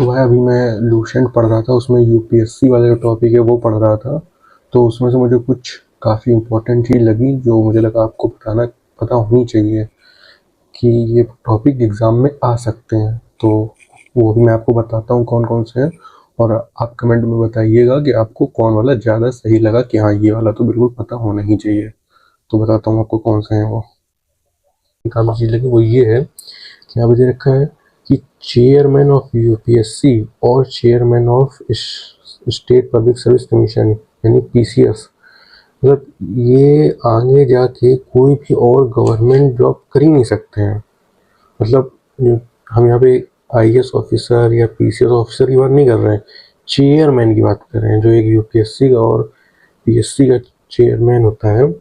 तो भाई अभी मैं लूसेंट पढ़ रहा था, उसमें यूपीएससी वाले जो टॉपिक है वो पढ़ रहा था। तो उसमें से मुझे कुछ काफ़ी इम्पोर्टेंट चीज़ लगी जो मुझे लगा आपको पता होनी चाहिए कि ये टॉपिक एग्ज़ाम में आ सकते हैं। तो वो भी मैं आपको बताता हूँ कौन कौन से हैं, और आप कमेंट में बताइएगा कि आपको कौन वाला ज़्यादा सही लगा कि हाँ ये वाला तो बिल्कुल पता होना ही चाहिए। तो बताता हूँ आपको कौन से हैं वो। काम चीज़ लगी वो ये है कि यहाँ पे दे रखा है कि चेयरमैन ऑफ यूपीएससी और chairman of state public service commission यानी पीसीएस, मतलब ये आगे जाके कोई भी और गवर्नमेंट जॉब कर ही नहीं सकते हैं। मतलब हम यहाँ पे आईएएस ऑफिसर या पीसीएस ऑफिसर की बात नहीं कर रहे हैं, चेयरमैन की बात कर रहे हैं। जो एक यूपीएससी का और पीएससी का चेयरमैन होता है,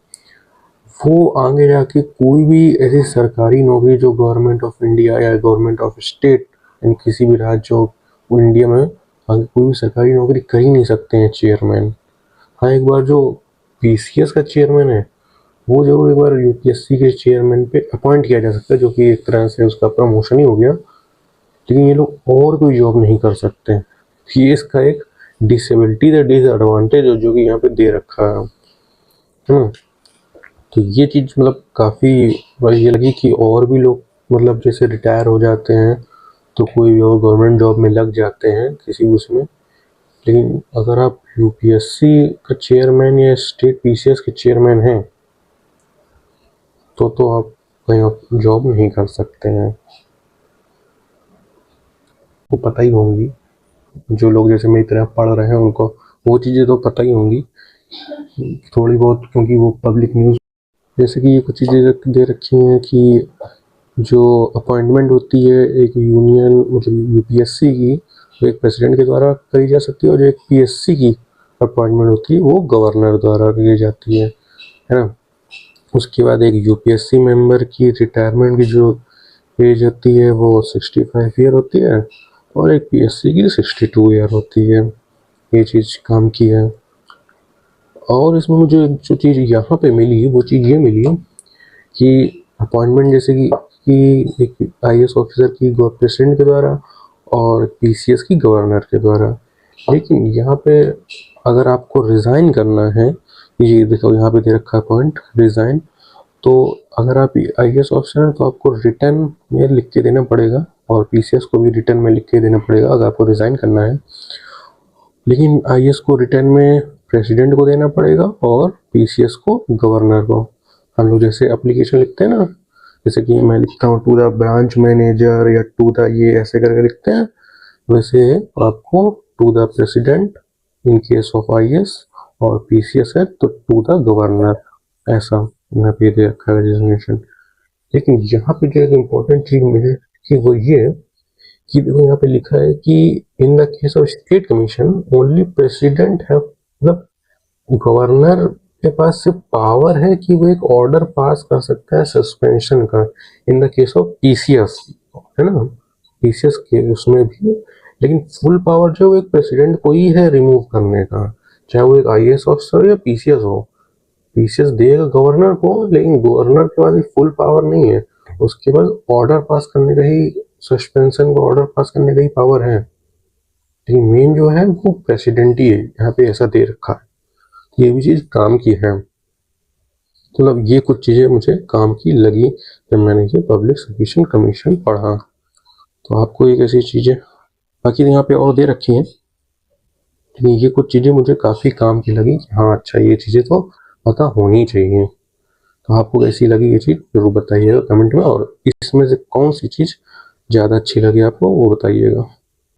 वो आगे जाके कोई भी ऐसी सरकारी नौकरी जो गवर्नमेंट ऑफ इंडिया या गवर्नमेंट ऑफ स्टेट यानी किसी भी राज्य जो इंडिया में आगे कोई भी सरकारी नौकरी कर ही नहीं सकते हैं चेयरमैन। हाँ, एक बार जो पीसीएस का चेयरमैन है वो जरूर एक बार यूपीएससी के चेयरमैन पे अपॉइंट किया जा सकता है, जो कि एक तरह से उसका प्रमोशन ही हो गया। लेकिन ये लोग और कोई जॉब नहीं कर सकते। ये इसका एक डिसेबिलिटी या डिसएडवांटेज जो कि यहाँ पे दे रखा है ना। तो ये चीज़ मतलब काफ़ी ये लगी कि और भी लोग मतलब जैसे रिटायर हो जाते हैं तो कोई भी और गवर्नमेंट जॉब में लग जाते हैं किसी उसमें। लेकिन अगर आप यूपीएससी का चेयरमैन या स्टेट पीसीएस के चेयरमैन हैं तो आप कहीं जॉब नहीं कर सकते हैं। वो पता ही होंगी, जो लोग जैसे मेरी तरह पढ़ रहे हैं उनको वो चीज़ें तो पता ही होंगी थोड़ी बहुत, क्योंकि वो पब्लिक न्यूज़ जैसे कि ये कुछ चीज़ें दे रखी हैं कि जो अपॉइंटमेंट होती है एक यूनियन मतलब यूपीएससी की, वो एक प्रेसिडेंट के द्वारा करी जा सकती है, और जो एक पीएससी की अपॉइंटमेंट होती है वो गवर्नर द्वारा की जाती है ना। उसके बाद एक यूपीएससी मेंबर की रिटायरमेंट की जो एज होती है वो 65 ईयर होती है, और एक पीएससी की 62 ईयर होती है। ये चीज़ काम की है। और इसमें मुझे जो चीज़ यहाँ पे मिली वो चीज़ ये मिली कि अपॉइंटमेंट जैसे कि एक आईएएस ऑफिसर की प्रेसिडेंट के द्वारा और पीसीएस की गवर्नर के द्वारा। लेकिन यहाँ पे अगर आपको रिज़ाइन करना है, ये देखो यहाँ पे दे रखा है पॉइंट रिज़ाइन, तो अगर आप आईएएस ऑफिसर हैं तो आपको रिटर्न में लिख के देना पड़ेगा, और पीसीएस को भी रिटर्न में लिख के देना पड़ेगा अगर आपको रिज़ाइन करना है। लेकिन आईएएस को रिटर्न में प्रेसिडेंट को देना पड़ेगा और पीसीएस को गवर्नर को। हम लोग जैसे एप्लीकेशन लिखते हैं ना, जैसे कि मैं लिखता हूँ टू द ब्रांच मैनेजर या टू द ये ऐसे करके लिखते हैं, वैसे आपको to the president in case of IAS, और पीसीएस है तो टू द गवर्नर, ऐसा यहाँ पे दे रखा है डेजिग्नेशन। लेकिन यहाँ पे जो एक इम्पोर्टेंट चीज मुझे कि वो ये कि देखो यहाँ पे लिखा है कि in the case of state commission only president है, मतलब गवर्नर के पास सिर्फ पावर है कि वो एक ऑर्डर पास कर सकता है सस्पेंशन का। In the case of PCS है ना, पीसीएस के उसमें भी, लेकिन फुल पावर जो वो एक प्रेसिडेंट को ही है रिमूव करने का, चाहे वो एक आईएएस ऑफिसर या पीसीएस हो। पीसीएस देगा गवर्नर को, लेकिन गवर्नर के पास फुल पावर नहीं है, उसके पास ऑर्डर पास करने का ही, सस्पेंशन का ऑर्डर पास करने का ही पावर है। लेकिन मेन जो है वो प्रेसिडेंट ही है, यहाँ पे ऐसा दे रखा है। ये भी चीज़ काम की है। मतलब ये कुछ चीज़ें मुझे काम की लगी जब मैंने ये पब्लिक सर्विस कमीशन पढ़ा। तो आपको एक ऐसी चीज़ें बाकी यहाँ पे और दे रखी हैं, लेकिन ये कुछ चीज़ें मुझे काफ़ी काम की लगी कि हाँ अच्छा ये चीज़ें तो पता होनी चाहिए। तो आपको कैसी लगी ये चीज़ जरूर बताइएगा कमेंट में, और इसमें से कौन सी चीज़ ज़्यादा अच्छी लगी आपको वो बताइएगा।